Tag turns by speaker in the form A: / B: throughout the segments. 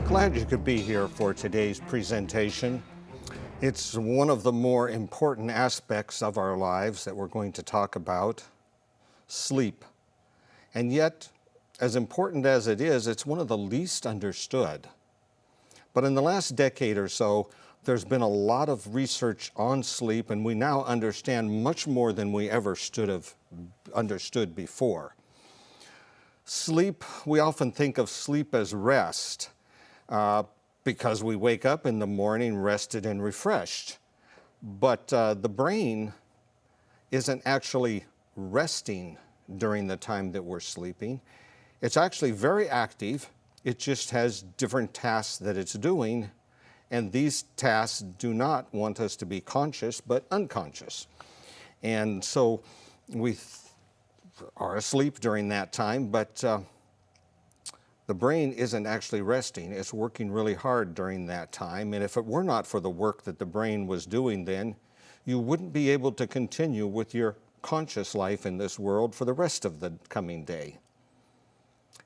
A: Glad you could be here for today's presentation. It's one of the more important aspects of our lives that we're going to talk about, sleep. And yet, as important as it is, it's one of the least understood. But in the last decade or so, there's been a lot of research on sleep, and we now understand much more than we ever understood before. Sleep, we often think of sleep as rest. Because we wake up in the morning rested and refreshed. But the brain isn't actually resting during the time that we're sleeping. It's actually very active. It just has different tasks that it's doing, and these tasks do not want us to be conscious, but unconscious. And so we are asleep during that time, but the brain isn't actually resting. It's working really hard during that time. And if it were not for the work that the brain was doing then, you wouldn't be able to continue with your conscious life in this world for the rest of the coming day.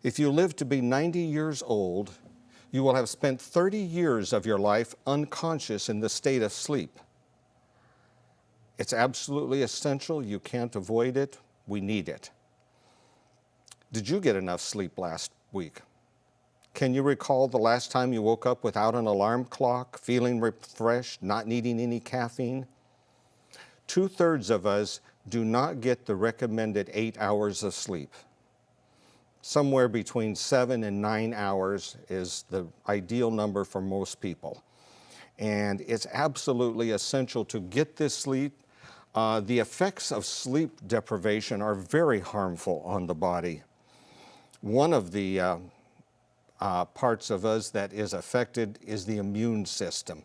A: If you live to be 90 years old, you will have spent 30 years of your life unconscious in the state of sleep. It's absolutely essential. You can't avoid it. We need it. Did you get enough sleep last week? Can you recall the last time you woke up without an alarm clock, feeling refreshed, not needing any caffeine? 2/3 of us do not get the recommended 8 hours of sleep. Somewhere between 7 and 9 hours is the ideal number for most people. And it's absolutely essential to get this sleep. The effects of sleep deprivation are very harmful on the body. One of the parts of us that is affected is the immune system.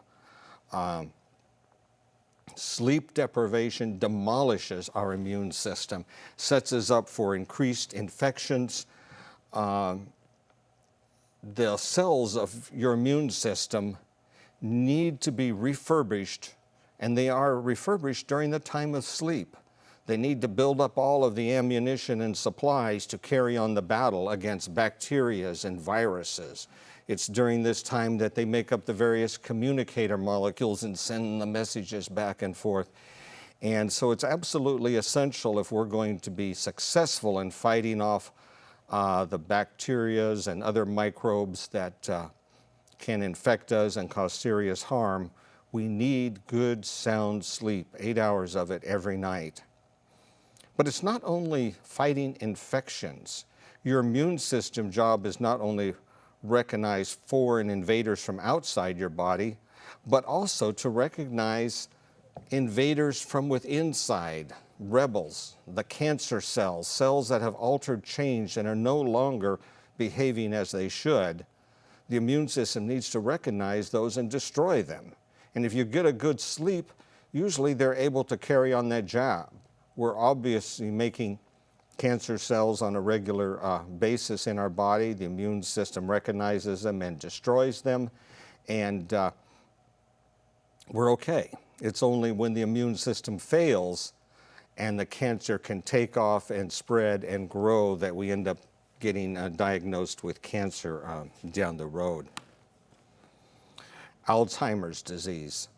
A: Sleep deprivation demolishes our immune system, sets us up for increased infections. The cells of your immune system need to be refurbished, and they are refurbished during the time of sleep. They need to build up all of the ammunition and supplies to carry on the battle against bacteria and viruses. It's during this time that they make up the various communicator molecules and send the messages back and forth. And so it's absolutely essential if we're going to be successful in fighting off the bacteria and other microbes that can infect us and cause serious harm. We need good, sound sleep, 8 hours of it every night. But it's not only fighting infections. Your immune system job is not only recognize foreign invaders from outside your body, but also to recognize invaders from within inside, rebels, the cancer cells, cells that have altered, changed, and are no longer behaving as they should. The immune system needs to recognize those and destroy them. And if you get a good sleep, usually they're able to carry on that job. We're obviously making cancer cells on a regular basis in our body. The immune system recognizes them and destroys them, and we're okay. It's only when the immune system fails and the cancer can take off and spread and grow that we end up getting diagnosed with cancer down the road. Alzheimer's disease.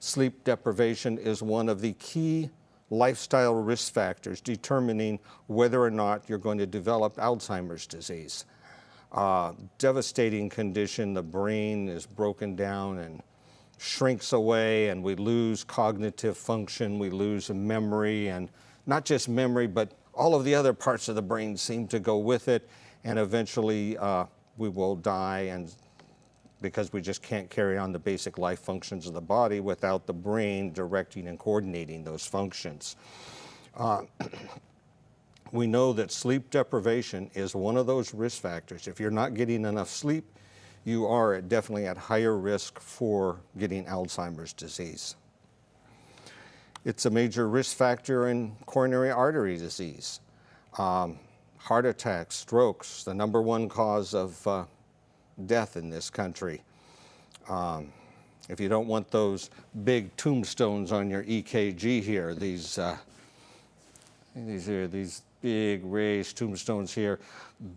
A: Sleep deprivation is one of the key lifestyle risk factors determining whether or not you're going to develop Alzheimer's disease. Devastating condition. The brain is broken down and shrinks away, and we lose cognitive function, we lose memory, and not just memory, but all of the other parts of the brain seem to go with it, and eventually we will die, and because we just can't carry on the basic life functions of the body without the brain directing and coordinating those functions. We know that sleep deprivation is one of those risk factors. If you're not getting enough sleep, you are definitely at higher risk for getting Alzheimer's disease. It's a major risk factor in coronary artery disease. Heart attacks, strokes, the #1 cause of death in this country. If you don't want those big tombstones on your EKG here, these big raised tombstones here.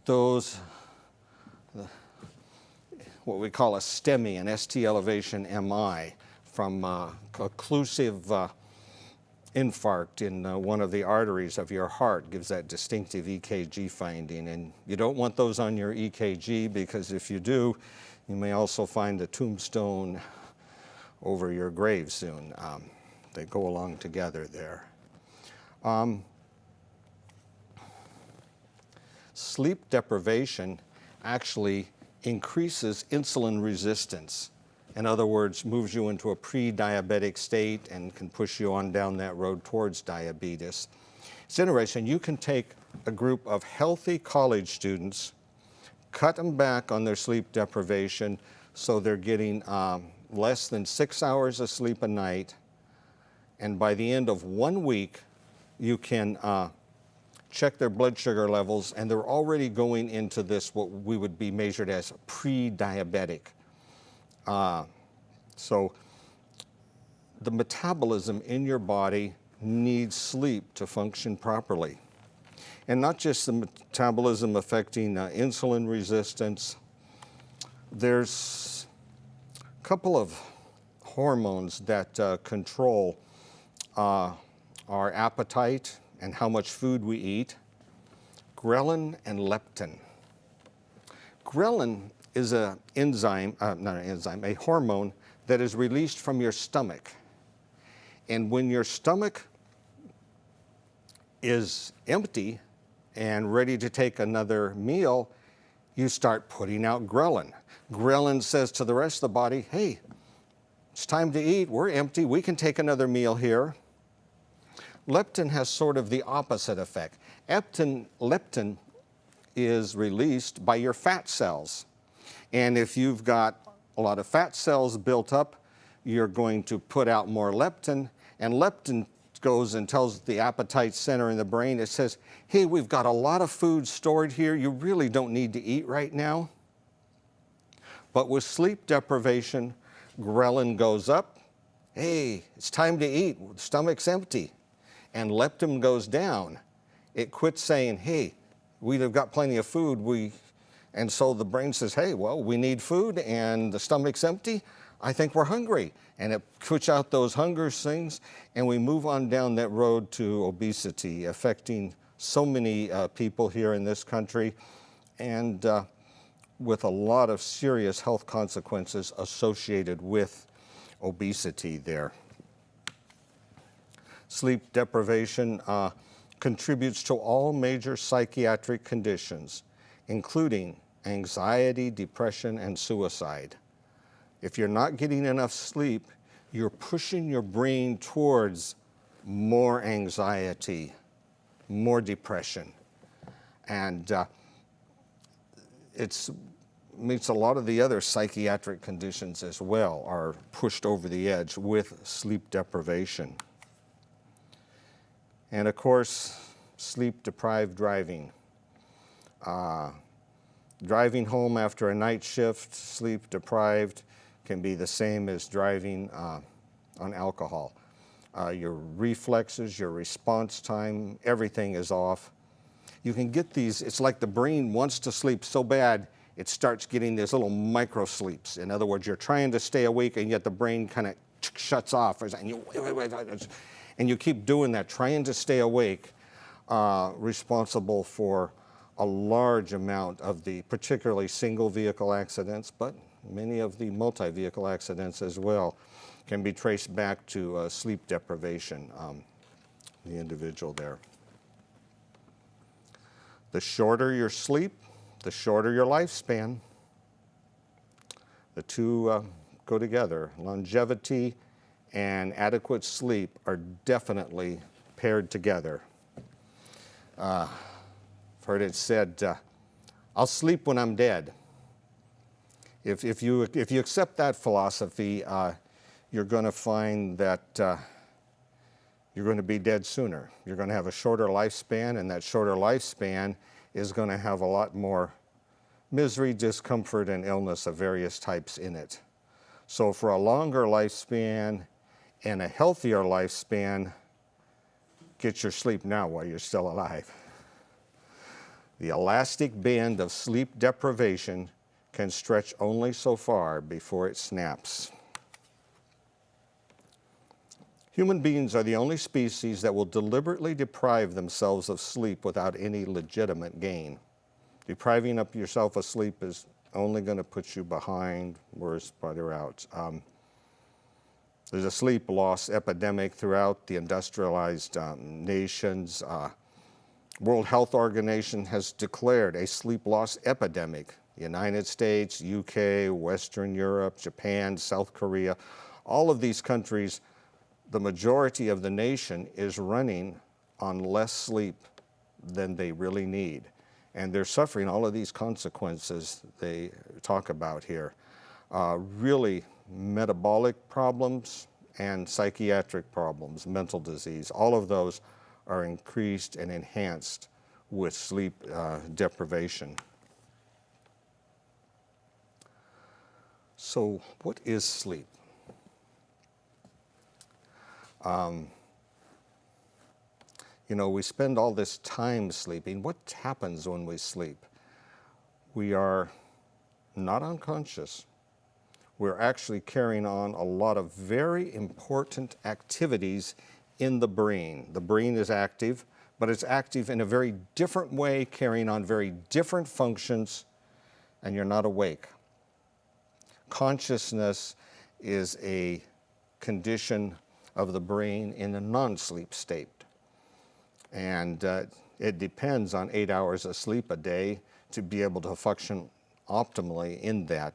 A: Those, what we call a STEMI, an ST elevation MI, from occlusive infarct in one of the arteries of your heart gives that distinctive EKG finding. And you don't want those on your EKG, because if you do, you may also find a tombstone over your grave soon. They go along together there. Sleep deprivation actually increases insulin resistance. In other words, moves you into a pre-diabetic state and can push you on down that road towards diabetes. It's interesting. You can take a group of healthy college students, cut them back on their sleep deprivation so they're getting less than 6 hours of sleep a night, and by the end of 1 week, you can check their blood sugar levels, and they're already going into this, what we would be measured as pre-diabetic. So the metabolism in your body needs sleep to function properly. And not just the metabolism affecting insulin resistance. There's a couple of hormones that control our appetite and how much food we eat: ghrelin and leptin. Ghrelin is a hormone that is released from your stomach. And when your stomach is empty and ready to take another meal, you start putting out ghrelin. Ghrelin says to the rest of the body, hey, it's time to eat, we're empty, we can take another meal here. Leptin has sort of the opposite effect. Leptin is released by your fat cells. And if you've got a lot of fat cells built up, you're going to put out more leptin, and leptin goes and tells the appetite center in the brain, it says, hey, we've got a lot of food stored here, you really don't need to eat right now. But with sleep deprivation, ghrelin goes up, hey, it's time to eat, the stomach's empty. And leptin goes down. It quits saying, hey, we've got plenty of food, and so the brain says, hey, well, we need food and the stomach's empty, I think we're hungry. And it puts out those hunger things, and we move on down that road to obesity, affecting so many people here in this country, and with a lot of serious health consequences associated with obesity there. Sleep deprivation contributes to all major psychiatric conditions, including anxiety, depression, and suicide. If you're not getting enough sleep, you're pushing your brain towards more anxiety, more depression. And it means a lot of the other psychiatric conditions as well are pushed over the edge with sleep deprivation. And of course, sleep-deprived driving. Driving home after a night shift, sleep-deprived, can be the same as driving on alcohol. Your reflexes, your response time, everything is off. You can get these, it's like the brain wants to sleep so bad, it starts getting these little micro sleeps. In other words, you're trying to stay awake, and yet the brain kind of shuts off. And you keep doing that, trying to stay awake, responsible for a large amount of the particularly single vehicle accidents, but many of the multi-vehicle accidents as well can be traced back to sleep deprivation, the individual there. The shorter your sleep, the shorter your lifespan. The two go together. Longevity and adequate sleep are definitely paired together. I've heard it said, I'll sleep when I'm dead. If you accept that philosophy, you're going to find that you're going to be dead sooner. You're going to have a shorter lifespan, and that shorter lifespan is going to have a lot more misery, discomfort, and illness of various types in it. So for a longer lifespan and a healthier lifespan, get your sleep now while you're still alive. The elastic band of sleep deprivation can stretch only so far before it snaps. Human beings are the only species that will deliberately deprive themselves of sleep without any legitimate gain. Depriving up yourself of sleep is only going to put you behind, worse, farther out. There's a sleep loss epidemic throughout the industrialized nations. World Health Organization has declared a sleep loss epidemic. The United States, UK, Western Europe, Japan, South Korea, all of these countries, the majority of the nation is running on less sleep than they really need. And they're suffering all of these consequences they talk about here. Really metabolic problems and psychiatric problems, mental disease, all of those are increased and enhanced with sleep deprivation. So what is sleep? You know, we spend all this time sleeping. What happens when we sleep? We are not unconscious. We're actually carrying on a lot of very important activities in the brain. The brain is active, but it's active in a very different way, carrying on very different functions, and you're not awake. Consciousness is a condition of the brain in a non-sleep state. And it depends on 8 hours of sleep a day to be able to function optimally in that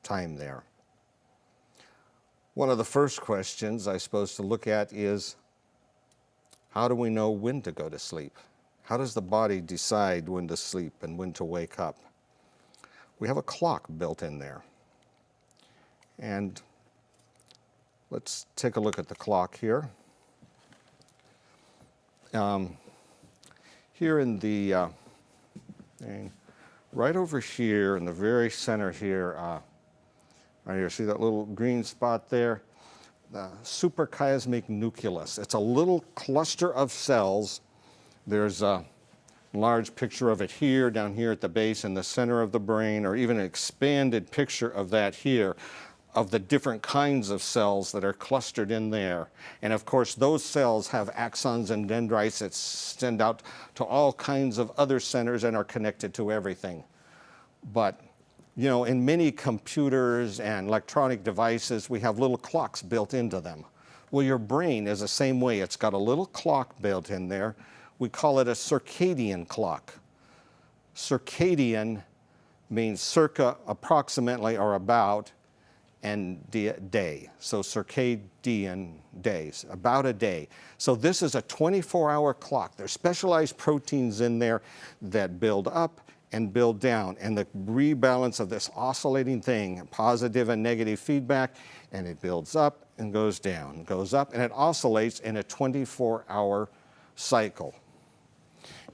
A: time there. One of the first questions I suppose to look at is, how do we know when to go to sleep? How does the body decide when to sleep and when to wake up? We have a clock built in there. And let's take a look at the clock here. Here in the, right over here in the very center here, right here, see that little green spot there? The suprachiasmatic nucleus. It's a little cluster of cells. There's a large picture of it here, down here at the base in the center of the brain, or even an expanded picture of that here, of the different kinds of cells that are clustered in there. And of course, those cells have axons and dendrites that extend out to all kinds of other centers and are connected to everything. But, you know, in many computers and electronic devices, we have little clocks built into them. Well, your brain is the same way. It's got a little clock built in there. We call it a circadian clock. Circadian means circa, approximately, or about, and day. So circadian days, about a day. So this is a 24-hour clock. There's specialized proteins in there that build up and build down, and the rebalance of this oscillating thing, positive and negative feedback, and it builds up and goes down, goes up, and it oscillates in a 24-hour cycle.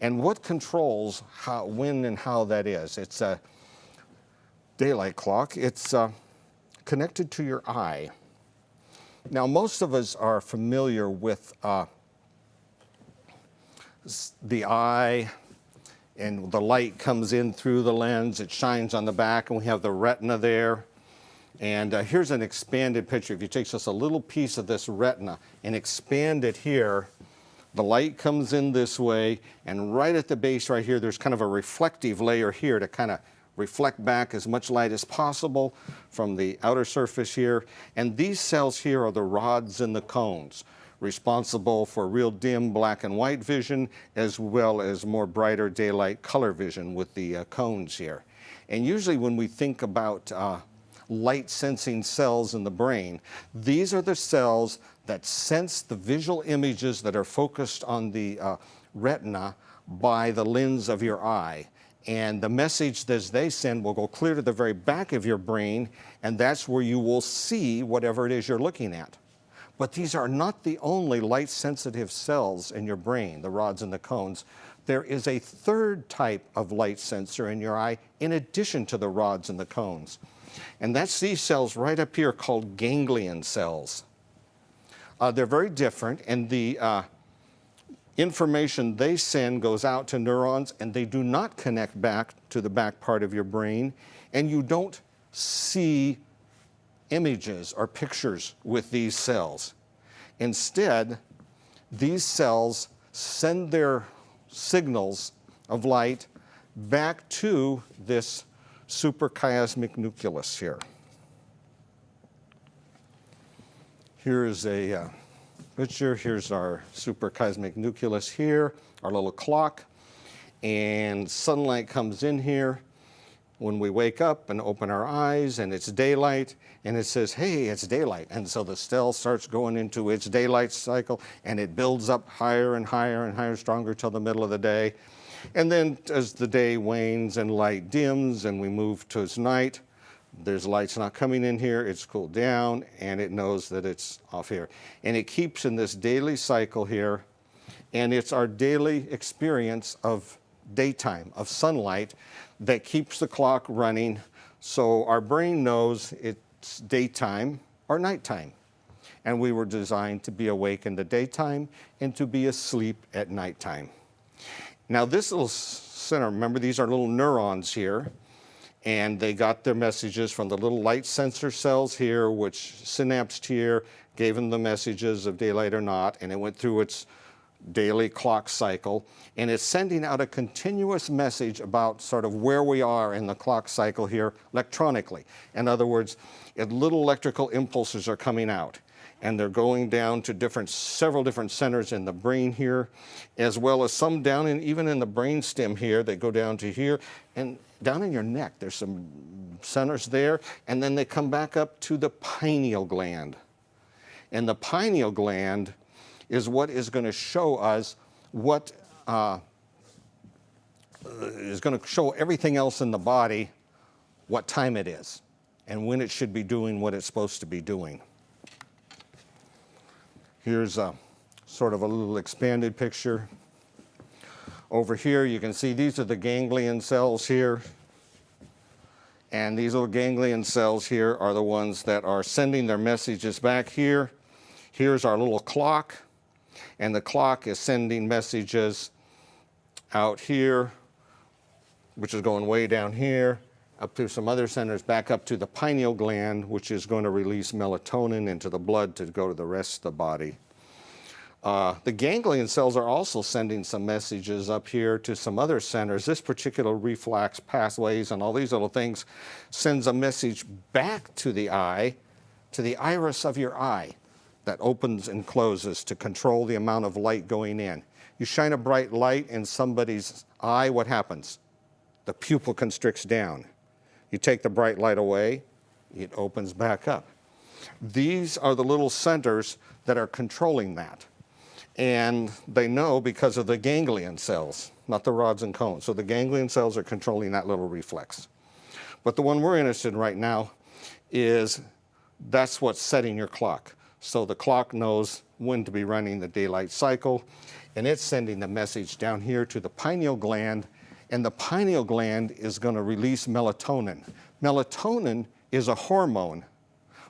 A: And what controls how, when and how that is? It's a daylight clock. It's connected to your eye. Now, most of us are familiar with the eye, and the light comes in through the lens, it shines on the back, and we have the retina there. And here's an expanded picture. If you take just a little piece of this retina and expand it here, the light comes in this way, and right at the base right here, there's kind of a reflective layer here to kind of reflect back as much light as possible from the outer surface here. And these cells here are the rods and the cones, responsible for real dim black and white vision, as well as more brighter daylight color vision with the cones here. And usually when we think about light sensing cells in the brain, these are the cells that sense the visual images that are focused on the retina by the lens of your eye. And the message that they send will go clear to the very back of your brain, and that's where you will see whatever it is you're looking at. But these are not the only light-sensitive cells in your brain, the rods and the cones. There is a third type of light sensor in your eye in addition to the rods and the cones. And that's these cells right up here called ganglion cells. They're very different, and the information they send goes out to neurons, and they do not connect back to the back part of your brain, and you don't see images or pictures with these cells. Instead, these cells send their signals of light back to this suprachiasmatic nucleus here. Here's a picture. Here's our suprachiasmatic nucleus here, our little clock, and sunlight comes in here when we wake up and open our eyes, and it's daylight, and it says, hey, it's daylight. And so the cell starts going into its daylight cycle, and it builds up higher and higher and higher, stronger till the middle of the day. And then as the day wanes and light dims and we move towards night, there's light's not coming in here, it's cooled down, and it knows that it's off here. And it keeps in this daily cycle here, and it's our daily experience of daytime, of sunlight, that keeps the clock running, so our brain knows it's daytime or nighttime. And we were designed to be awake in the daytime and to be asleep at nighttime. Now this little center, remember these are little neurons here, and they got their messages from the little light sensor cells here, which synapsed here, gave them the messages of daylight or not, and it went through its daily clock cycle, and it's sending out a continuous message about sort of where we are in the clock cycle here electronically. In other words, little electrical impulses are coming out, and they're going down to several different centers in the brain here, as well as some down even in the brain stem here. They go down to here, and down in your neck, there's some centers there, and then they come back up to the pineal gland. And the pineal gland is what is going to show us what is going to show everything else in the body what time it is and when it should be doing what it's supposed to be doing. Here's a sort of a little expanded picture. Over here you can see these are the ganglion cells here. And these little ganglion cells here are the ones that are sending their messages back here. Here's our little clock. And the clock is sending messages out here, which is going way down here, up to some other centers, back up to the pineal gland, which is going to release melatonin into the blood to go to the rest of the body. The ganglion cells are also sending some messages up here to some other centers. This particular reflex pathways and all these little things sends a message back to the eye, to the iris of your eye, that opens and closes to control the amount of light going in. You shine a bright light in somebody's eye, what happens? The pupil constricts down. You take the bright light away, it opens back up. These are the little centers that are controlling that. And they know because of the ganglion cells, not the rods and cones. So the ganglion cells are controlling that little reflex. But the one we're interested in right now is that's what's setting your clock. So the clock knows when to be running the daylight cycle, and it's sending the message down here to the pineal gland, and the pineal gland is going to release melatonin. Melatonin is a hormone.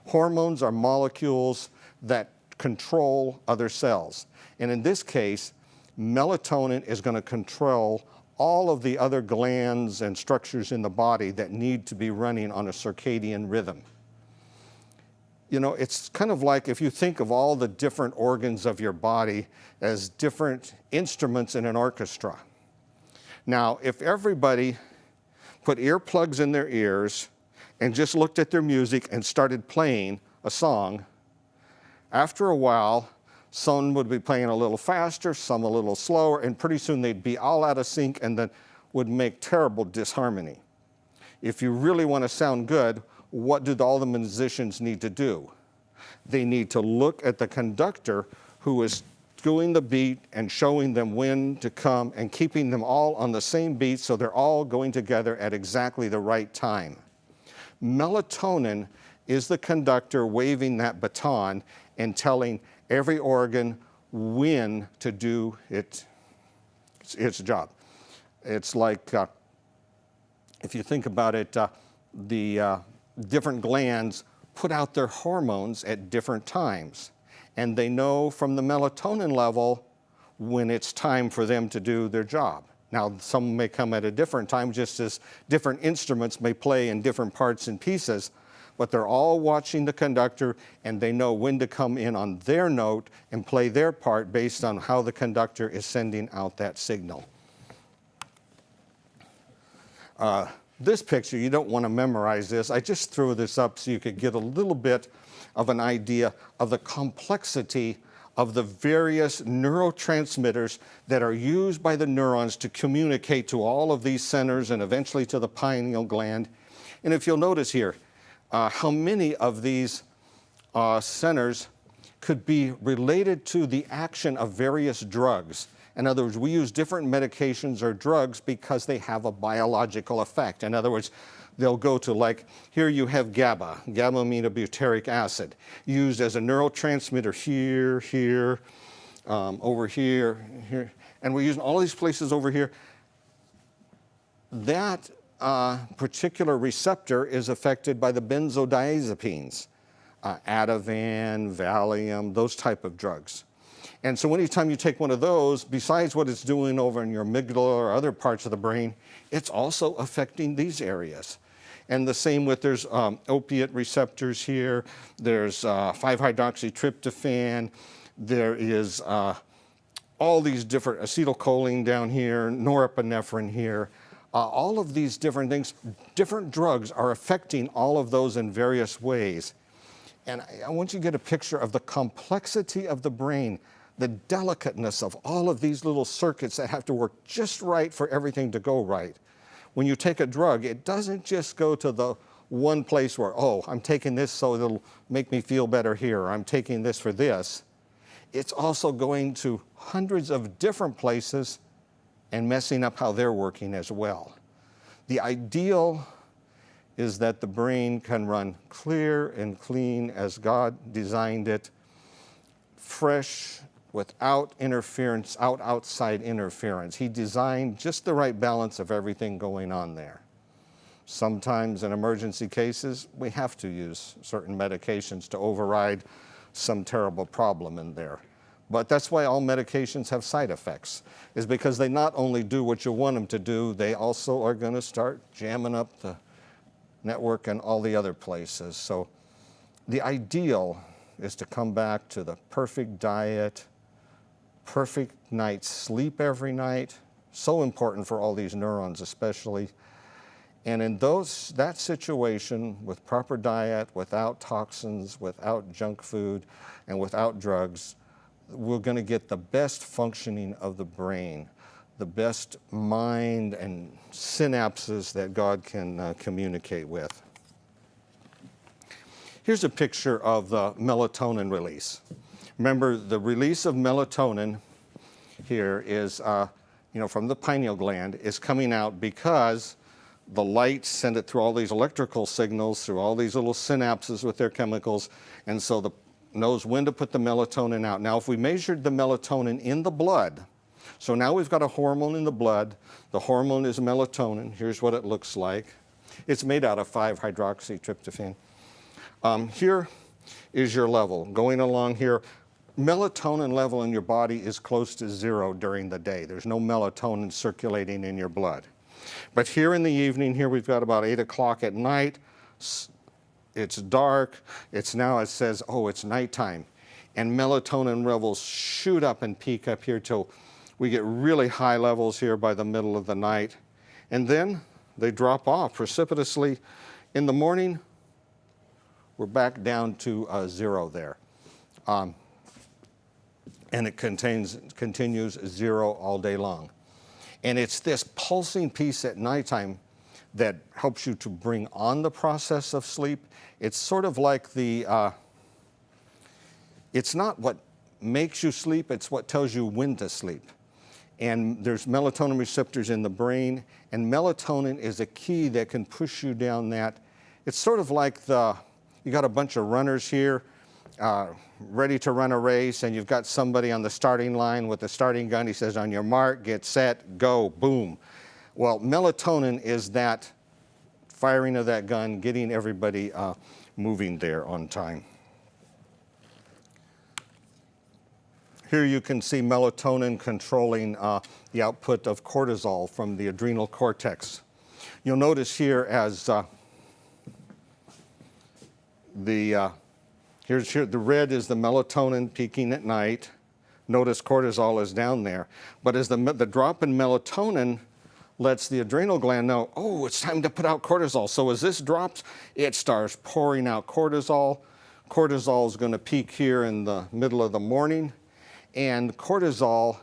A: Hormones are molecules that control other cells. And in this case, melatonin is going to control all of the other glands and structures in the body that need to be running on a circadian rhythm. You know, it's kind of like if you think of all the different organs of your body as different instruments in an orchestra. Now, if everybody put earplugs in their ears and just looked at their music and started playing a song, after a while, some would be playing a little faster, some a little slower, and pretty soon they'd be all out of sync and then would make terrible disharmony. If you really want to sound good, what do all the musicians need to do? They need to look at the conductor who is doing the beat and showing them when to come and keeping them all on the same beat so they're all going together at exactly the right time. Melatonin is the conductor waving that baton and telling every organ when to do its job. It's like, if you think about it, the different glands put out their hormones at different times. And they know from the melatonin level when it's time for them to do their job. Now, some may come at a different time, just as different instruments may play in different parts and pieces, but they're all watching the conductor, and they know when to come in on their note and play their part based on how the conductor is sending out that signal. This picture, you don't want to memorize this. I just threw this up so you could get a little bit of an idea of the complexity of the various neurotransmitters that are used by the neurons to communicate to all of these centers and eventually to the pineal gland. And if you'll notice here, how many of these centers could be related to the action of various drugs. In other words, we use different medications or drugs because they have a biological effect. In other words, they'll go to, like, here you have GABA, gamma-aminobutyric acid, used as a neurotransmitter here, over here, and we're using all these places over here. That particular receptor is affected by the benzodiazepines, Ativan, Valium, those type of drugs. And so anytime you take one of those, besides what it's doing over in your amygdala or other parts of the brain, it's also affecting these areas. And the same with, there's opiate receptors here, there's 5-hydroxytryptophan, there is all these different, acetylcholine down here, norepinephrine here, all of these different things, different drugs are affecting all of those in various ways. And I want you to get a picture of the complexity of the brain, the delicateness of all of these little circuits that have to work just right for everything to go right. When you take a drug, it doesn't just go to the one place where, oh, I'm taking this so it'll make me feel better here, or I'm taking this for this. It's also going to hundreds of different places and messing up how they're working as well. The ideal is that the brain can run clear and clean as God designed it, fresh, without interference, outside interference. He designed just the right balance of everything going on there. Sometimes in emergency cases, we have to use certain medications to override some terrible problem in there. But that's why all medications have side effects, is because they not only do what you want them to do, they also are going to start jamming up the network and all the other places. So the ideal is to come back to the perfect diet, perfect night's sleep every night, so important for all these neurons especially. And in that situation, with proper diet, without toxins, without junk food, and without drugs, we're going to get the best functioning of the brain, the best mind and synapses that God can communicate with. Here's a picture of the melatonin release. Remember, the release of melatonin here is, from the pineal gland, is coming out because the light send it through all these electrical signals, through all these little synapses with their chemicals, and so the knows when to put the melatonin out. Now, if we measured the melatonin in the blood, so now we've got a hormone in the blood. The hormone is melatonin. Here's what it looks like. It's made out of 5-hydroxytryptophan. Here is your level. Going along here, melatonin level in your body is close to 0 during the day. There's no melatonin circulating in your blood. But here in the evening, here we've got about 8 o'clock at night. It's dark. It says, oh, it's nighttime. And melatonin levels shoot up and peak up here till we get really high levels here by the middle of the night. And then they drop off precipitously. In the morning, we're back down to 0 there. And it continues 0 all day long. And it's this pulsing piece at nighttime that helps you to bring on the process of sleep. It's sort of like it's not what makes you sleep, it's what tells you when to sleep. And there's melatonin receptors in the brain, and melatonin is a key that can push you down that. It's sort of like you got a bunch of runners here, ready to run a race, and you've got somebody on the starting line with a starting gun. He says, on your mark, get set, go, boom. Well, melatonin is that firing of that gun, getting everybody moving there on time. Here you can see melatonin controlling the output of cortisol from the adrenal cortex. You'll notice here as the red is the melatonin peaking at night. Notice cortisol is down there. But as the drop in melatonin lets the adrenal gland know, oh, it's time to put out cortisol. So as this drops, it starts pouring out cortisol. Cortisol is going to peak here in the middle of the morning. And cortisol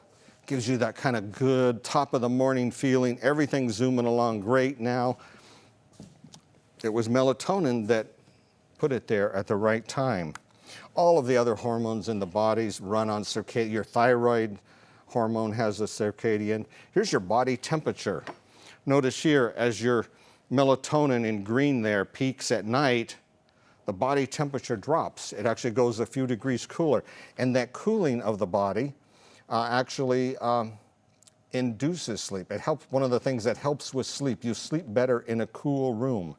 A: gives you that kind of good top of the morning feeling. Everything's zooming along great now. It was melatonin that put it there at the right time. All of the other hormones in the bodies run on circadian. Your thyroid hormone has a circadian. Here's your body temperature. Notice here, as your melatonin in green there peaks at night, the body temperature drops. It actually goes a few degrees cooler. And that cooling of the body actually induces sleep. It helps. One of the things that helps with sleep, you sleep better in a cool room.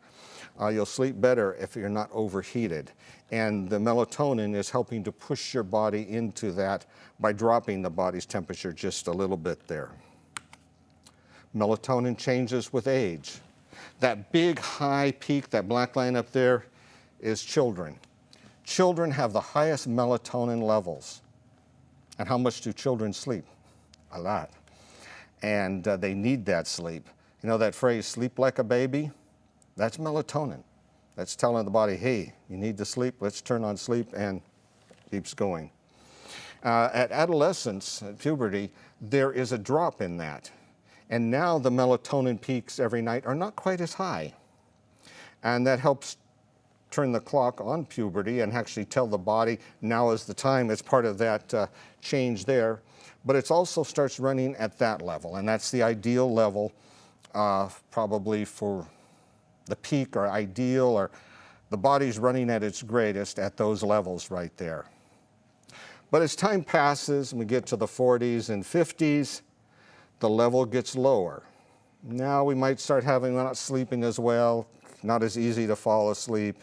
A: You'll sleep better if you're not overheated. And the melatonin is helping to push your body into that by dropping the body's temperature just a little bit there. Melatonin changes with age. That big high peak, that black line up there, is children. Children have the highest melatonin levels. And how much do children sleep? A lot. And they need that sleep. You know that phrase, sleep like a baby? That's melatonin. That's telling the body, hey, you need to sleep, let's turn on sleep, and keeps going. At adolescence, at puberty, there is a drop in that. And now the melatonin peaks every night are not quite as high. And that helps turn the clock on puberty and actually tell the body now is the time. It's part of that change there. But it also starts running at that level, and that's the ideal level probably for the peak or ideal, or the body's running at its greatest at those levels right there. But as time passes and we get to the 40s and 50s, the level gets lower. Now we might start having, we're not sleeping as well, not as easy to fall asleep.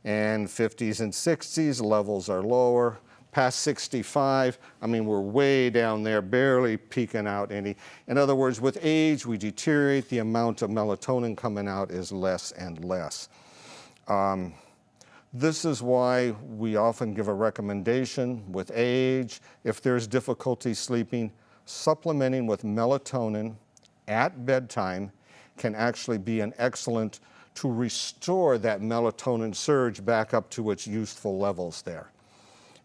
A: And 50s and 60s, levels are lower. Past 65, I mean, we're way down there, barely peeking out any. In other words, with age, we deteriorate. The amount of melatonin coming out is less and less. This is why we often give a recommendation with age. If there's difficulty sleeping, supplementing with melatonin at bedtime can actually be an excellent to restore that melatonin surge back up to its useful levels there.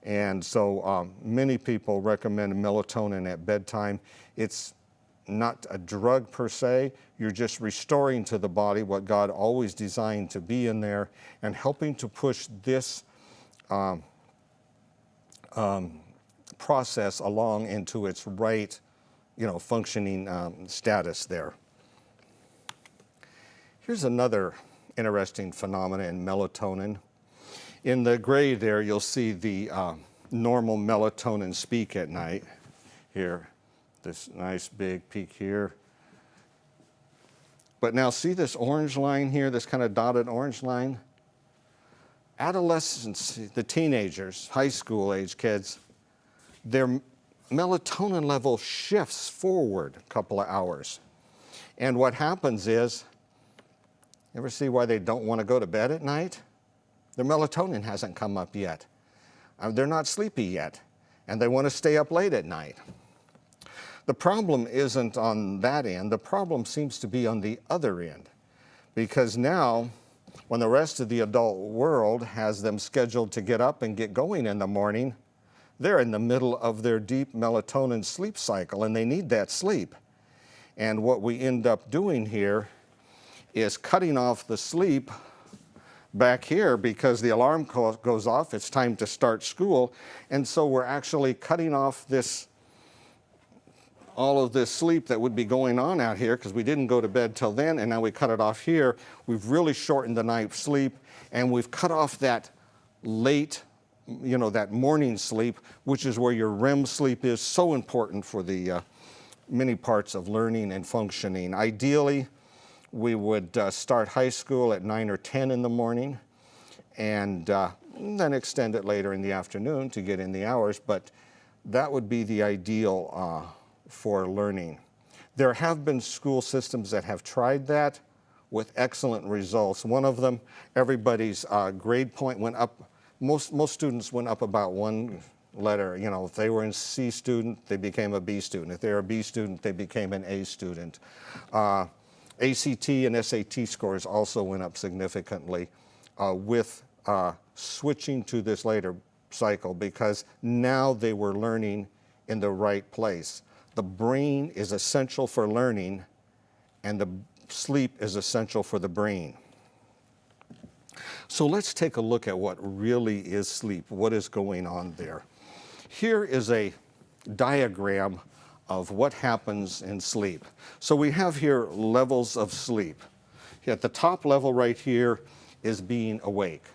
A: And so many people recommend melatonin at bedtime. It's not a drug per se. You're just restoring to the body what God always designed to be in there and helping to push this process along into its right, functioning status there. Here's another interesting phenomenon in melatonin. In the gray there, you'll see the normal melatonin peak at night. Here, this nice big peak here. But now see this orange line here, this kind of dotted orange line? Adolescents, the teenagers, high school age kids, their melatonin level shifts forward a couple of hours. And what happens is, you ever see why they don't want to go to bed at night? Their melatonin hasn't come up yet. They're not sleepy yet, and they want to stay up late at night. The problem isn't on that end. The problem seems to be on the other end, because now, when the rest of the adult world has them scheduled to get up and get going in the morning, they're in the middle of their deep melatonin sleep cycle, and they need that sleep. And what we end up doing here is cutting off the sleep back here because the alarm goes off, it's time to start school, and so we're actually cutting off all of this sleep that would be going on out here because we didn't go to bed till then, and now we cut it off here. We've really shortened the night's sleep, and we've cut off that late, that morning sleep, which is where your REM sleep is so important for the many parts of learning and functioning. Ideally, we would start high school at 9 or 10 in the morning and then extend it later in the afternoon to get in the hours. But that would be the ideal for learning. There have been school systems that have tried that with excellent results. One of them, everybody's grade point went up. Most students went up about one letter. You know, if they were a C student, they became a B student. If they were a B student, they became an A student. ACT and SAT scores also went up significantly with switching to this later cycle, because now they were learning in the right place. The brain is essential for learning, and the sleep is essential for the brain. So let's take a look at what really is sleep. What is going on there? Here is a diagram of what happens in sleep. So we have here levels of sleep. At the top level right here is being awake.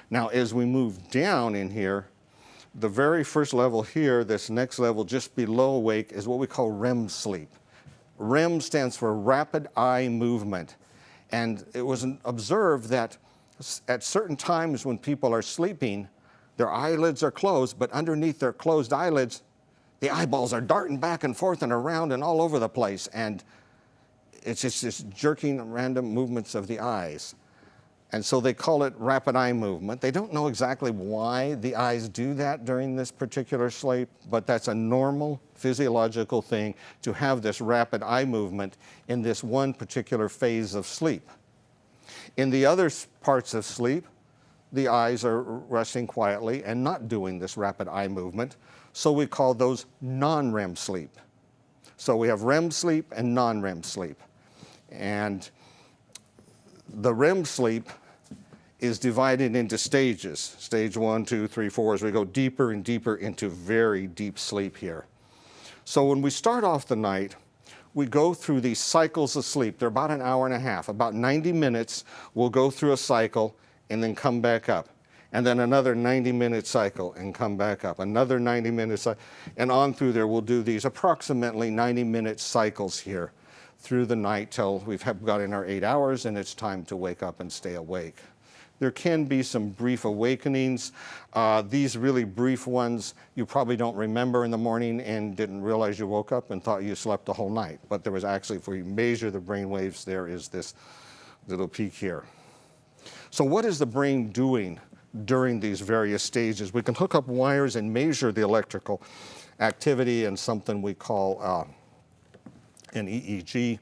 A: Now, as we move down in here, the very first level here, this next level just below awake, is what we call REM sleep. REM stands for rapid eye movement. And it was observed that at certain times when people are sleeping, their eyelids are closed, but underneath their closed eyelids, the eyeballs are darting back and forth and around and all over the place. And it's just this jerking random movements of the eyes. And so they call it rapid eye movement. They don't know exactly why the eyes do that during this particular sleep, but that's a normal physiological thing to have this rapid eye movement in this one particular phase of sleep. In the other parts of sleep, the eyes are resting quietly and not doing this rapid eye movement, so we call those non-REM sleep. So we have REM sleep and non-REM sleep. And the REM sleep is divided into stages, stage 1, 2, 3, 4, as we go deeper and deeper into very deep sleep here. So when we start off the night, we go through these cycles of sleep. They're about an hour and a half, about 90 minutes. We'll go through a cycle and then come back up. And then another 90-minute cycle and come back up. Another 90-minute cycle, and on through there. We'll do these approximately 90-minute cycles here through the night till we've got in our 8 hours and it's time to wake up and stay awake. There can be some brief awakenings. These really brief ones you probably don't remember in the morning and didn't realize you woke up and thought you slept the whole night. But there was actually, if we measure the brain waves, there is this little peak here. So what is the brain doing during these various stages? We can hook up wires and measure the electrical activity in something we call an EEG.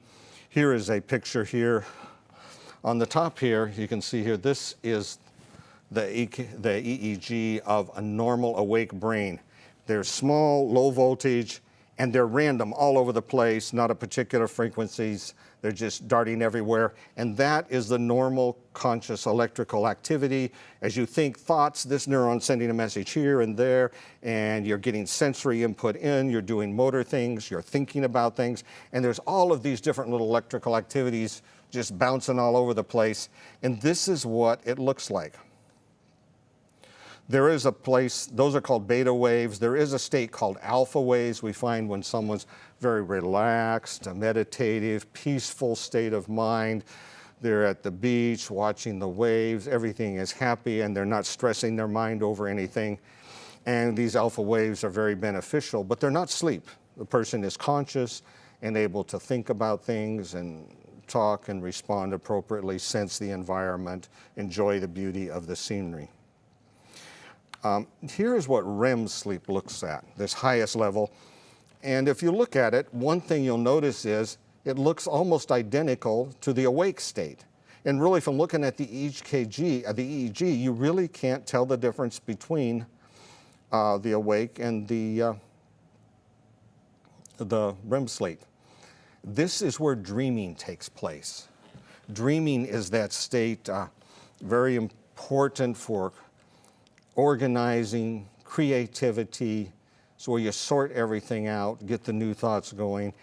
A: Here is a picture here. On the top here, you can see here, this is the EEG of a normal awake brain. They're small, low voltage, and they're random all over the place, not at particular frequencies. They're just darting everywhere. And that is the normal conscious electrical activity. As you think thoughts, this neuron sending a message here and there, and you're getting sensory input in, you're doing motor things, you're thinking about things, and there's all of these different little electrical activities just bouncing all over the place. And this is what it looks like. There is a place, those are called beta waves. There is a state called alpha waves we find when someone's very relaxed, a meditative, peaceful state of mind. They're at the beach watching the waves. Everything is happy and they're not stressing their mind over anything. And these alpha waves are very beneficial, but they're not sleep. The person is conscious and able to think about things and talk and respond appropriately, sense the environment, enjoy the beauty of the scenery. Here is what REM sleep looks at, this highest level. And if you look at it, one thing you'll notice is it looks almost identical to the awake state. And really, from looking at the EEG, you really can't tell the difference between the awake and the REM sleep. This is where dreaming takes place. Dreaming is that state very important for organizing, creativity, so where you sort everything out, get the new thoughts going.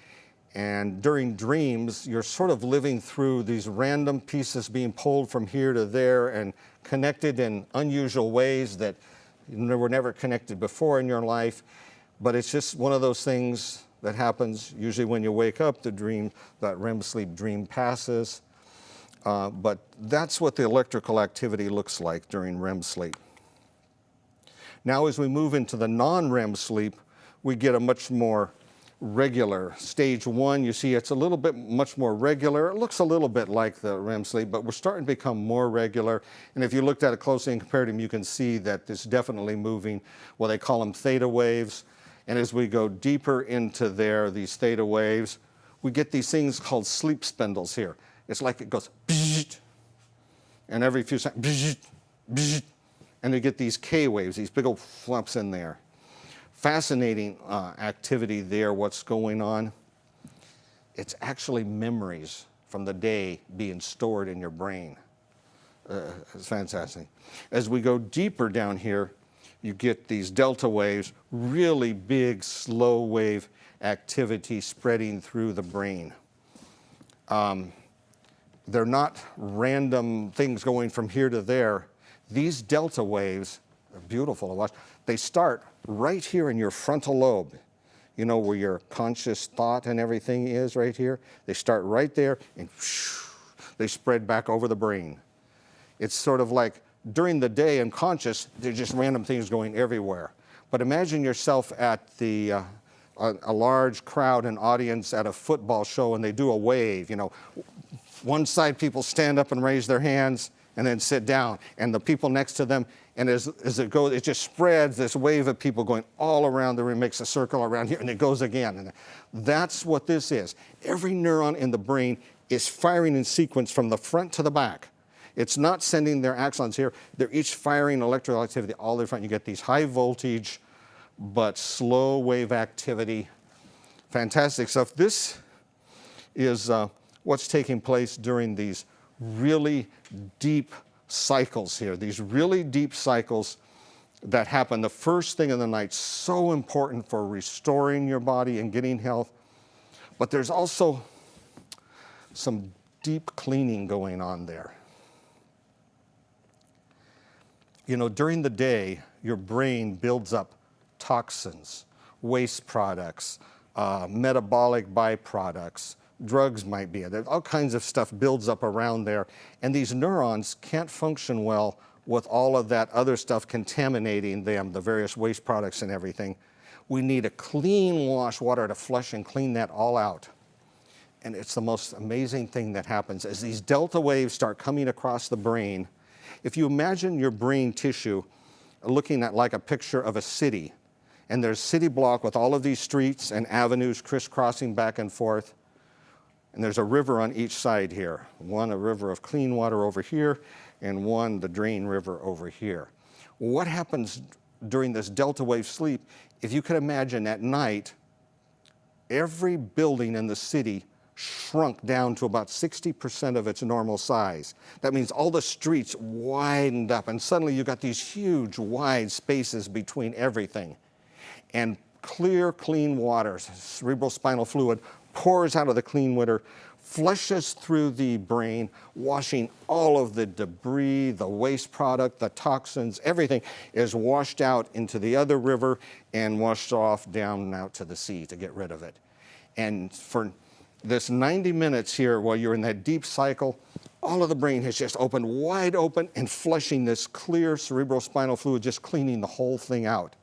A: And during dreams, you're sort of living through these random pieces being pulled from here to there and connected in unusual ways that were never connected before in your life. But it's just one of those things that happens usually when you wake up, the dream, that REM sleep dream passes. But that's what the electrical activity looks like during REM sleep. Now as we move into the non-REM sleep, we get a much more regular. Stage 1, you see it's a little bit much more regular. It looks a little bit like the REM sleep, but we're starting to become more regular. And if you looked at it closely and compared them, you can see that it's definitely moving. Well, they call them theta waves. And as we go deeper into these theta waves, we get these things called sleep spindles here. It's like it goes, and every few seconds, and you get these K waves, these big old flumps in there. Fascinating activity there, what's going on. It's actually memories from the day being stored in your brain. It's fantastic. As we go deeper down here, you get these delta waves, really big, slow wave activity spreading through the brain. They're not random things going from here to there. These delta waves are beautiful to watch. They start right here in your frontal lobe, you know, where your conscious thought and everything is right here. They start right there and they spread back over the brain. It's sort of like during the day unconscious, they're just random things going everywhere. But imagine yourself at a large crowd and audience at a football show and they do a wave, you know. One side people stand up and raise their hands and then sit down, and the people next to them, and as it goes, it just spreads, this wave of people going all around the room, makes a circle around here, and it goes again. And that's what this is. Every neuron in the brain is firing in sequence from the front to the back. It's not sending their axons here. They're each firing electrical activity all the way front. You get these high voltage, but slow wave activity. Fantastic stuff. This is what's taking place during these really deep cycles here, these really deep cycles that happen the first thing in the night, so important for restoring your body and getting health. But there's also some deep cleaning going on there. You know, during the day, your brain builds up toxins, waste products, metabolic byproducts, drugs might be. All kinds of stuff builds up around there. And these neurons can't function well with all of that other stuff contaminating them, the various waste products and everything. We need a clean wash water to flush and clean that all out. And it's the most amazing thing that happens. As these delta waves start coming across the brain, if you imagine your brain tissue looking at like a picture of a city, and there's a city block with all of these streets and avenues crisscrossing back and forth, and there's a river on each side here. One, a river of clean water over here, and one, the drain river over here. What happens during this delta wave sleep, if you could imagine at night, every building in the city shrunk down to about 60% of its normal size. That means all the streets widened up, and suddenly you got these huge, wide spaces between everything. And clear, clean water, cerebrospinal fluid, pours out of the clean water, flushes through the brain, washing all of the debris, the waste product, the toxins, everything is washed out into the other river and washed off down out to the sea to get rid of it. And for this 90 minutes here, while you're in that deep cycle, all of the brain has just opened wide open and flushing this clear cerebrospinal fluid, just cleaning the whole thing out.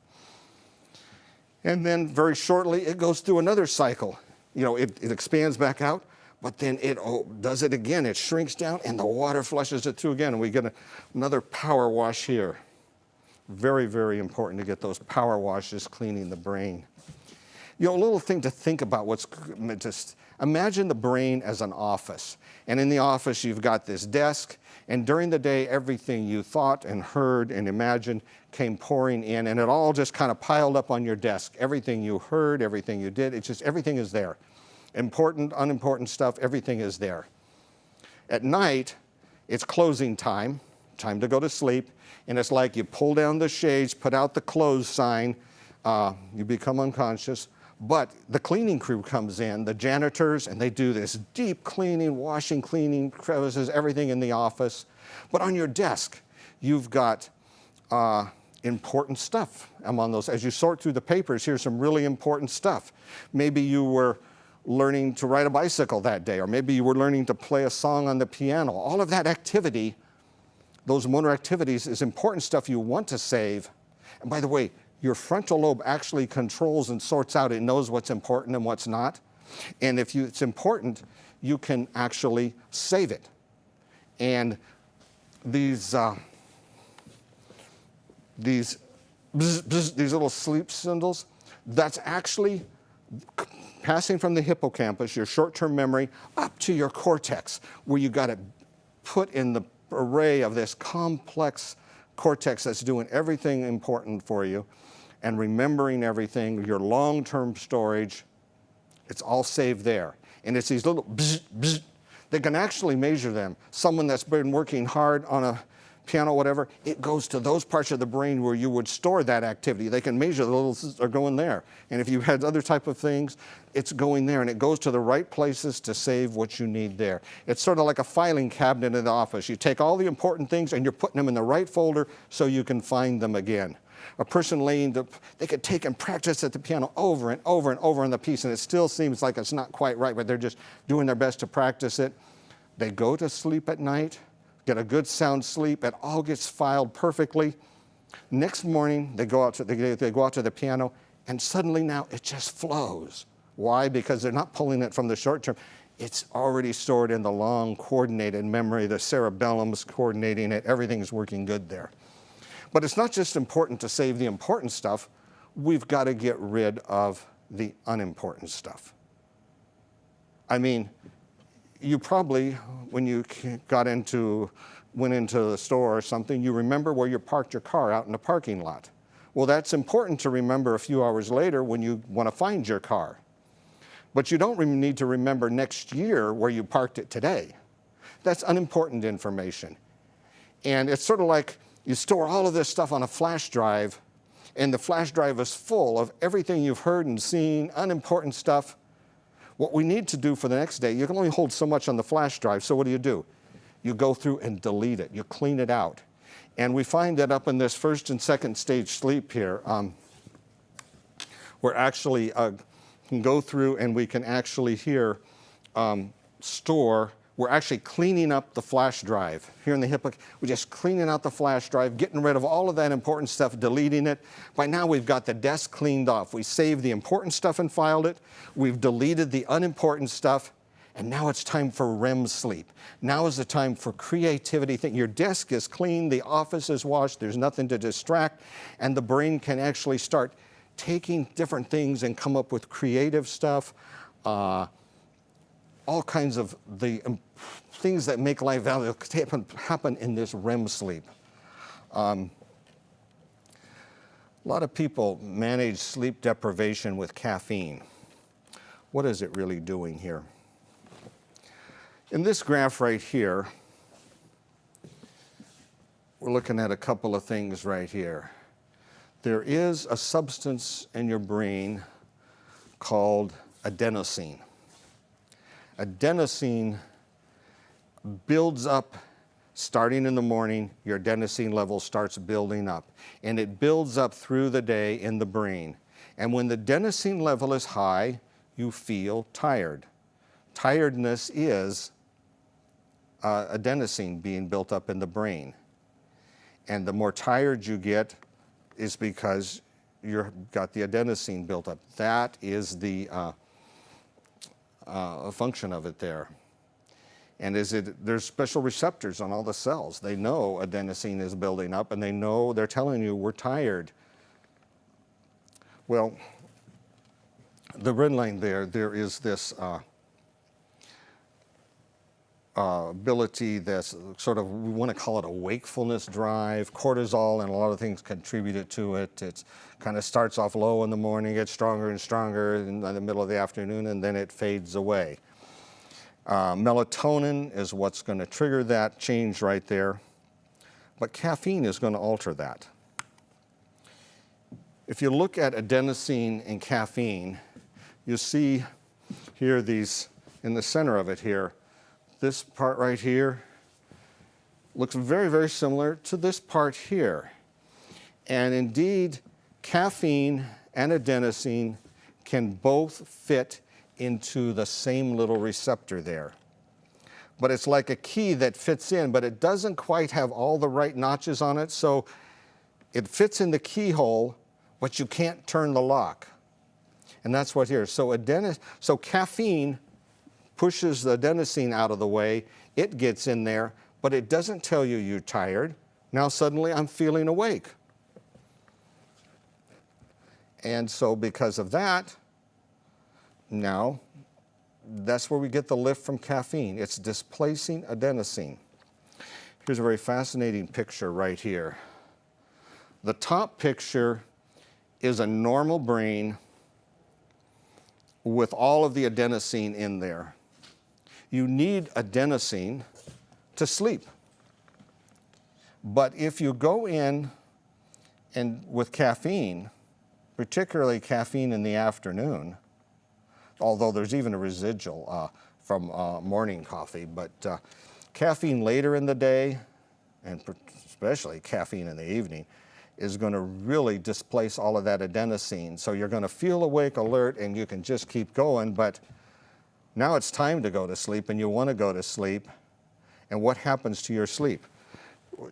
A: And then very shortly, it goes through another cycle. You know, it expands back out, but then it does it again. It shrinks down, and the water flushes it through again, and we get another power wash here. Very, very important to get those power washes cleaning the brain. You know, a little thing to think about, just imagine the brain as an office. And in the office, you've got this desk, and during the day, everything you thought and heard and imagined came pouring in, and it all just kind of piled up on your desk. Everything you heard, everything you did, it's just everything is there. Important, unimportant stuff, everything is there. At night, it's closing time, time to go to sleep, and it's like you pull down the shades, put out the close sign, you become unconscious. But the cleaning crew comes in, the janitors, and they do this deep cleaning, washing, cleaning, crevices, everything in the office. But on your desk, you've got important stuff among those. As you sort through the papers, here's some really important stuff. Maybe you were learning to ride a bicycle that day, or maybe you were learning to play a song on the piano. All of that activity, those motor activities, is important stuff you want to save. And by the way, your frontal lobe actually controls and sorts out. It knows what's important and what's not. And if it's important, you can actually save it. And these little sleep symbols, that's actually passing from the hippocampus, your short-term memory, up to your cortex, where you got it put in the array of this complex cortex that's doing everything important for you and remembering everything, your long-term storage, it's all saved there. And it's these little bzz, bzz. They can actually measure them. Someone that's been working hard on a piano, whatever, it goes to those parts of the brain where you would store that activity. They can measure the little are going there. And if you had other type of things, it's going there, and it goes to the right places to save what you need there. It's sort of like a filing cabinet in the office. You take all the important things and you're putting them in the right folder so you can find them again. A person they could take and practice at the piano over and over and over on the piece, and it still seems like it's not quite right, but they're just doing their best to practice it. They go to sleep at night, get a good sound sleep, it all gets filed perfectly. Next morning, they go out to the piano, and suddenly now it just flows. Why? Because they're not pulling it from the short term. It's already stored in the long coordinated memory. The cerebellum's coordinating it. Everything's working good there. But it's not just important to save the important stuff. We've got to get rid of the unimportant stuff. I mean, you probably, when you went into the store or something, you remember where you parked your car out in the parking lot. Well, that's important to remember a few hours later when you want to find your car. But you don't need to remember next year where you parked it today. That's unimportant information. And it's sort of like you store all of this stuff on a flash drive, and the flash drive is full of everything you've heard and seen, unimportant stuff. What we need to do for the next day, you can only hold so much on the flash drive, so what do? You go through and delete it. You clean it out. And we find that up in this first and second stage sleep here, we're actually can go through and we can actually here store. We're actually cleaning up the flash drive. Here in the hippocampus, we're just cleaning out the flash drive, getting rid of all of that important stuff, deleting it. By now, we've got the desk cleaned off. We saved the important stuff and filed it. We've deleted the unimportant stuff. And now it's time for REM sleep. Now is the time for creativity. Your desk is clean, the office is washed, there's nothing to distract, and the brain can actually start taking different things and come up with creative stuff, all kinds of the things that make life valuable happen in this REM sleep. A lot of people manage sleep deprivation with caffeine. What is it really doing here? In this graph right here, we're looking at a couple of things right here. There is a substance in your brain called adenosine. Adenosine builds up starting in the morning. Your adenosine level starts building up, and it builds up through the day in the brain. And when the adenosine level is high, you feel tired. Tiredness is adenosine being built up in the brain. And the more tired you get is because you've got the adenosine built up. That is the function of it there. And there's special receptors on all the cells. They know adenosine is building up, and they know they're telling you we're tired. Well, the red line there is this ability that's sort of, we want to call it a wakefulness drive. Cortisol and a lot of things contributed to it. It kind of starts off low in the morning, gets stronger and stronger in the middle of the afternoon, and then it fades away. Melatonin is what's going to trigger that change right there. But caffeine is going to alter that. If you look at adenosine and caffeine, you see here these, in the center of it here, this part right here looks very, very similar to this part here. And indeed, caffeine and adenosine can both fit into the same little receptor there. But it's like a key that fits in, but it doesn't quite have all the right notches on it. So It fits in the keyhole, but you can't turn the lock. And that's what here. So caffeine pushes the adenosine out of the way. It gets in there, but it doesn't tell you you're tired. Now suddenly I'm feeling awake. And so because of that, now that's where we get the lift from caffeine. It's displacing adenosine. Here's a very fascinating picture right here. The top picture is a normal brain with all of the adenosine in there. You need adenosine to sleep. But if you go in and with caffeine, particularly caffeine in the afternoon, although there's even a residual from morning coffee, but caffeine later in the day, and especially caffeine in the evening, is going to really displace all of that adenosine. So you're going to feel awake, alert, and you can just keep going, but now it's time to go to sleep, and you want to go to sleep. And what happens to your sleep?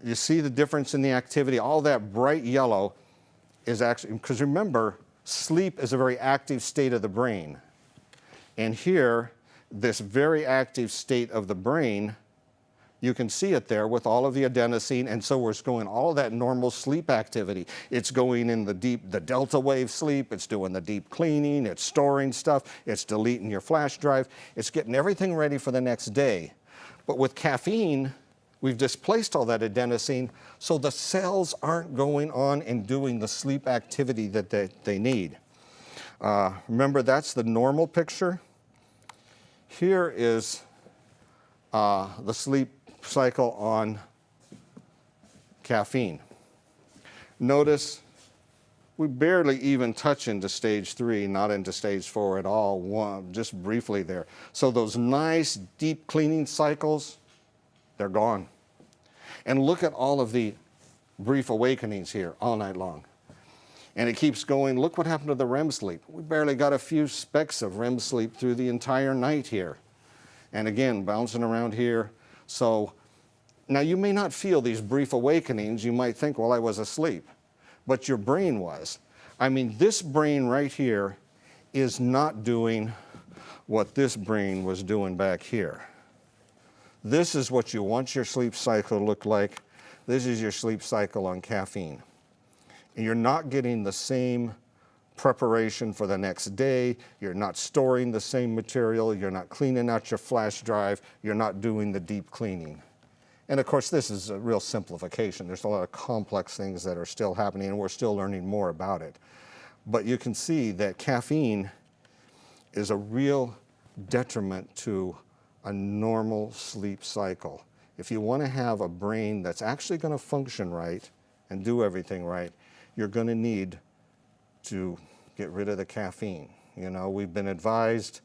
A: You see the difference in the activity? All that bright yellow is actually, because remember, sleep is a very active state of the brain. And here, this very active state of the brain, you can see it there with all of the adenosine, and so we're going all that normal sleep activity. It's going in the delta wave sleep, it's doing the deep cleaning, it's storing stuff, it's deleting your flash drive, it's getting everything ready for the next day. But with caffeine, we've displaced all that adenosine, so the cells aren't going on and doing the sleep activity that they need. Remember, that's the normal picture. Here is the sleep cycle on caffeine. Notice we barely even touch into stage 3, not into stage 4 at all, just briefly there. So those nice deep cleaning cycles, they're gone. And look at all of the brief awakenings here all night long. And it keeps going. Look what happened to the REM sleep. We barely got a few specks of REM sleep through the entire night here. And again, bouncing around here. So now you may not feel these brief awakenings. You might think, well, I was asleep. But your brain was. I mean, this brain right here is not doing what this brain was doing back here. This is what you want your sleep cycle to look like. This is your sleep cycle on caffeine. And you're not getting the same preparation for the next day. You're not storing the same material. You're not cleaning out your flash drive. You're not doing the deep cleaning. And of course, this is a real simplification. There's a lot of complex things that are still happening, and we're still learning more about it. But you can see that caffeine is a real detriment to a normal sleep cycle. If you want to have a brain that's actually going to function right and do everything right, you're going to need to get rid of the caffeine. You know, we've been advised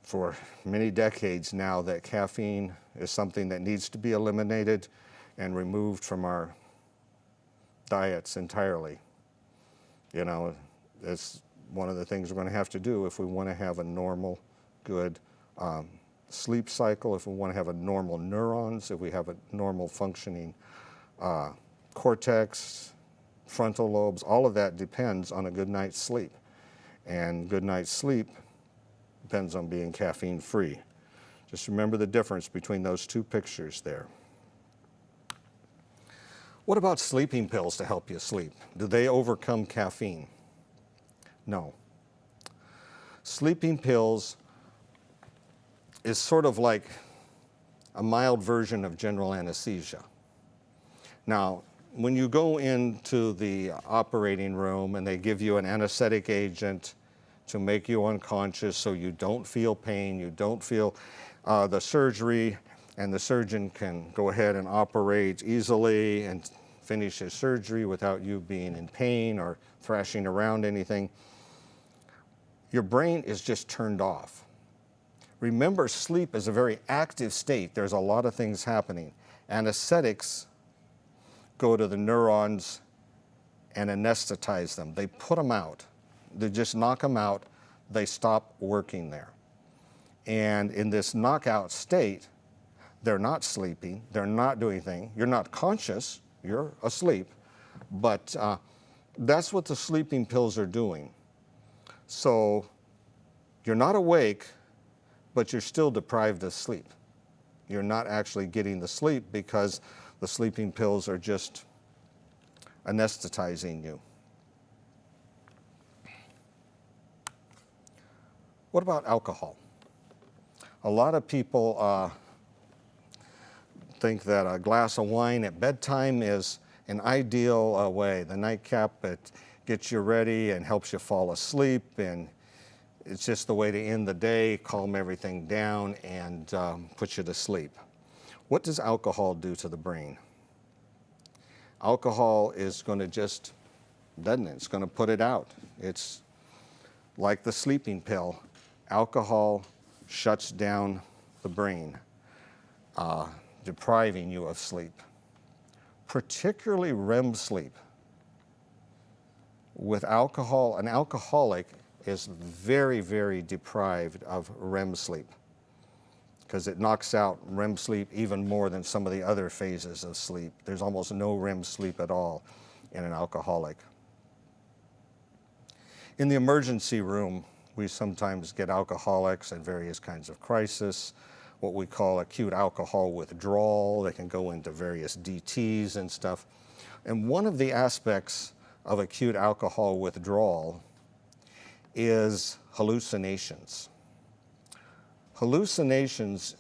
A: for many decades now that caffeine is something that needs to be eliminated and removed from our diets entirely. You know, it's one of the things we're going to have to do if we want to have a normal, good sleep cycle, if we want to have a normal neurons, if we have a normal functioning cortex, frontal lobes. All of that depends on a good night's sleep. And good night's sleep depends on being caffeine free. Just remember the difference between those two pictures there. What about sleeping pills to help you sleep? Do they overcome caffeine? No. Sleeping pills is sort of like a mild version of general anesthesia. Now, when you go into the operating room and they give you an anesthetic agent to make you unconscious so you don't feel pain, you don't feel the surgery, and the surgeon can go ahead and operate easily and finish his surgery without you being in pain or thrashing around anything, your brain is just turned off. Remember, sleep is a very active state. There's a lot of things happening. Anesthetics go to the neurons and anesthetize them. They put them out. They just knock them out. They stop working there. And in this knockout state, they're not sleeping. They're not doing anything. You're not conscious. You're asleep. But that's what the sleeping pills are doing. So you're not awake, but you're still deprived of sleep. You're not actually getting the sleep because the sleeping pills are just anesthetizing you. What about alcohol? A lot of people think that a glass of wine at bedtime is an ideal way. The nightcap, it gets you ready and helps you fall asleep, and it's just the way to end the day, calm everything down, and put you to sleep. What does alcohol do to the brain? Alcohol is going to just, doesn't it? It's going to put it out. It's like the sleeping pill. Alcohol shuts down the brain, depriving you of sleep, particularly REM sleep. With alcohol, an alcoholic is very, very deprived of REM sleep because it knocks out REM sleep even more than some of the other phases of sleep. There's almost no REM sleep at all in an alcoholic. In the emergency room, we sometimes get alcoholics in various kinds of crisis, what we call acute alcohol withdrawal. They can go into various DTs and stuff. And one of the aspects of acute alcohol withdrawal is hallucinations. Hallucinations,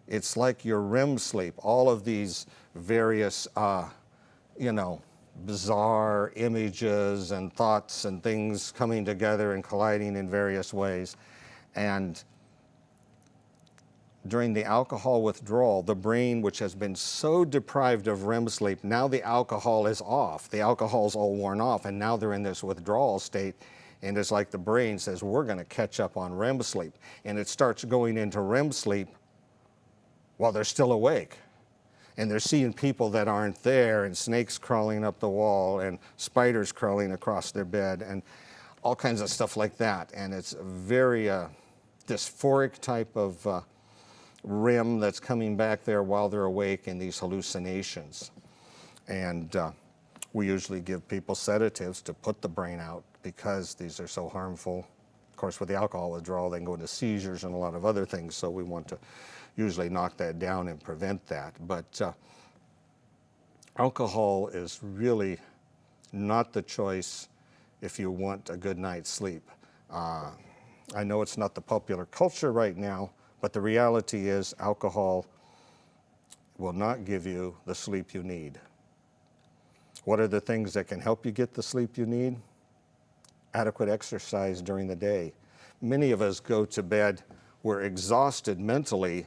A: it's like your REM sleep, all of these various, bizarre images and thoughts and things coming together and colliding in various ways. And during the alcohol withdrawal, the brain, which has been so deprived of REM sleep, now the alcohol is off. The alcohol's all worn off, and now they're in this withdrawal state. And it's like the brain says, we're going to catch up on REM sleep. And it starts going into REM sleep while they're still awake. And they're seeing people that aren't there, and snakes crawling up the wall, and spiders crawling across their bed, and all kinds of stuff like that. And it's a very dysphoric type of REM that's coming back there while they're awake in these hallucinations. And we usually give people sedatives to put the brain out because these are so harmful. Of course, with the alcohol withdrawal, they can go into seizures and a lot of other things, so we want to usually knock that down and prevent that. But alcohol is really not the choice if you want a good night's sleep. I know it's not the popular culture right now, but the reality is alcohol will not give you the sleep you need. What are the things that can help you get the sleep you need? Adequate exercise during the day. Many of us go to bed, we're exhausted mentally,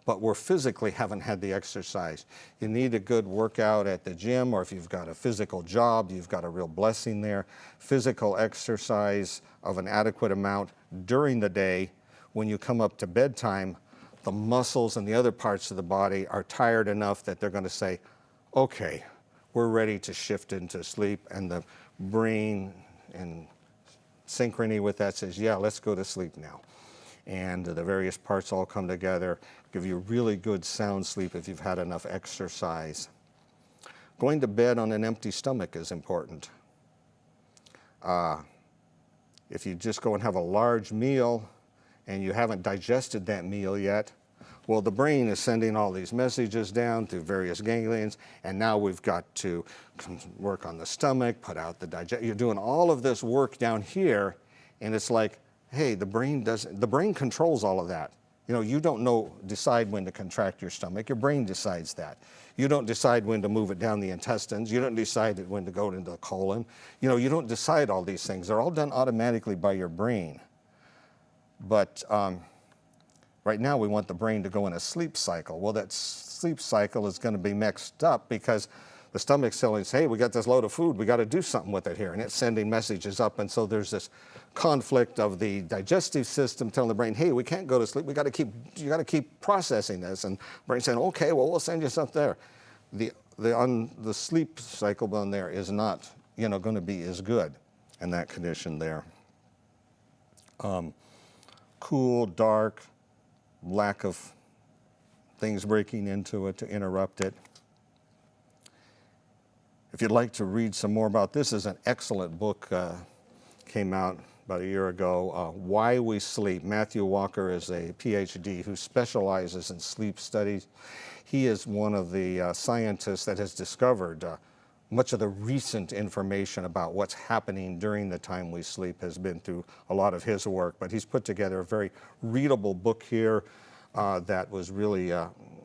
A: but we physically haven't had the exercise. You need a good workout at the gym, or if you've got a physical job, you've got a real blessing there. Physical exercise of an adequate amount during the day. When you come up to bedtime, the muscles and the other parts of the body are tired enough that they're going to say, okay, we're ready to shift into sleep, and the brain in synchrony with that says, yeah, let's go to sleep now. And the various parts all come together, give you really good sound sleep if you've had enough exercise. Going to bed on an empty stomach is important. If you just go and have a large meal and you haven't digested that meal yet, well, the brain is sending all these messages down through various ganglions, and now we've got to work on the stomach, put out the digestion. You're doing all of this work down here, and it's like, hey, the brain controls all of that. You know, you don't decide when to contract your stomach. Your brain decides that. You don't decide when to move it down the intestines. You don't decide when to go into the colon. You know, you don't decide all these things. They're all done automatically by your brain. But right now we want the brain to go in a sleep cycle. Well, that sleep cycle is going to be mixed up because the stomach's telling us, hey, we got this load of food, we got to do something with it here. And it's sending messages up. And so there's this conflict of the digestive system telling the brain, hey, we can't go to sleep. You got to keep processing this. And the brain saying, okay, well, we'll send you something there. The sleep cycle on there is not, going to be as good in that condition there. Cool, dark, lack of things breaking into it to interrupt it. If you'd like to read some more about this, is an excellent book, came out about a year ago, Why We Sleep. Matthew Walker is a PhD who specializes in sleep studies. He is one of the scientists that has discovered much of the recent information about what's happening during the time we sleep has been through a lot of his work, but he's put together a very readable book here that was really,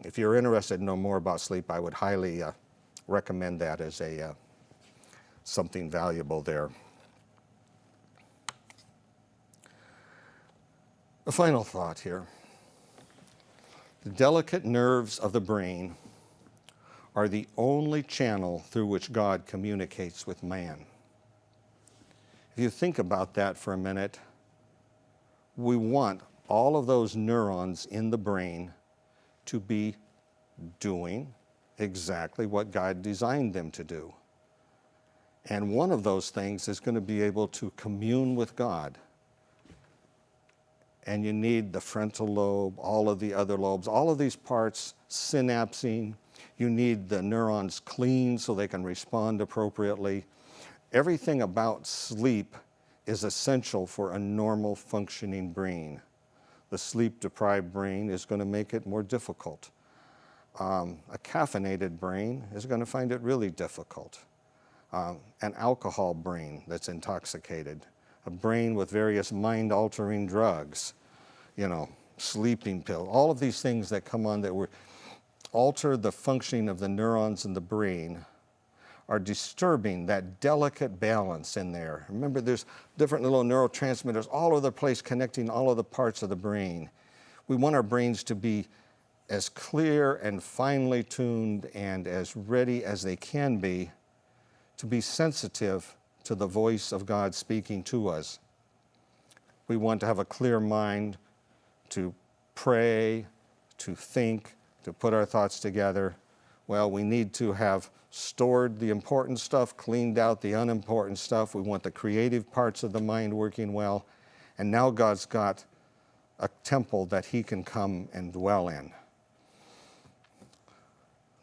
A: if you're interested to know more about sleep, I would highly recommend that as a something valuable there. A final thought here. The delicate nerves of the brain are the only channel through which God communicates with man. If you think about that for a minute, we want all of those neurons in the brain to be doing exactly what God designed them to do. And one of those things is going to be able to commune with God. And you need the frontal lobe, all of the other lobes, all of these parts synapsing. You need the neurons clean so they can respond appropriately. Everything about sleep is essential for a normal functioning brain. The sleep-deprived brain is going to make it more difficult. A caffeinated brain is going to find it really difficult. An alcohol brain that's intoxicated, a brain with various mind-altering drugs, sleeping pill, all of these things that come on that will alter the functioning of the neurons in the brain are disturbing that delicate balance in there. Remember, there's different little neurotransmitters all over the place connecting all of the parts of the brain. We want our brains to be as clear and finely tuned and as ready as they can be to be sensitive to the voice of God speaking to us. We want to have a clear mind to pray, to think, to put our thoughts together. Well, we need to have stored the important stuff, cleaned out the unimportant stuff. We want the creative parts of the mind working well. And now God's got a temple that he can come and dwell in.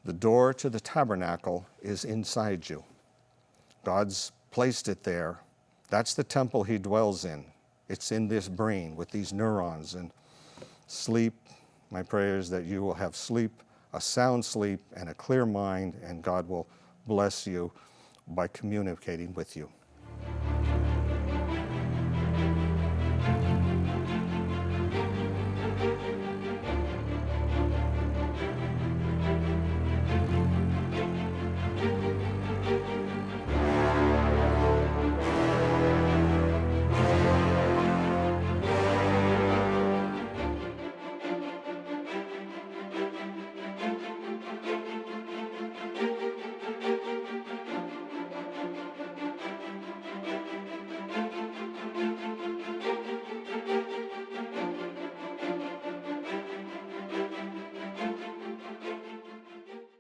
A: The door to the tabernacle is inside you. God's placed it there. That's the temple he dwells in. It's in this brain with these neurons. And sleep, my prayer is that you will have sleep, a sound sleep and a clear mind, and God will bless you by communicating with you.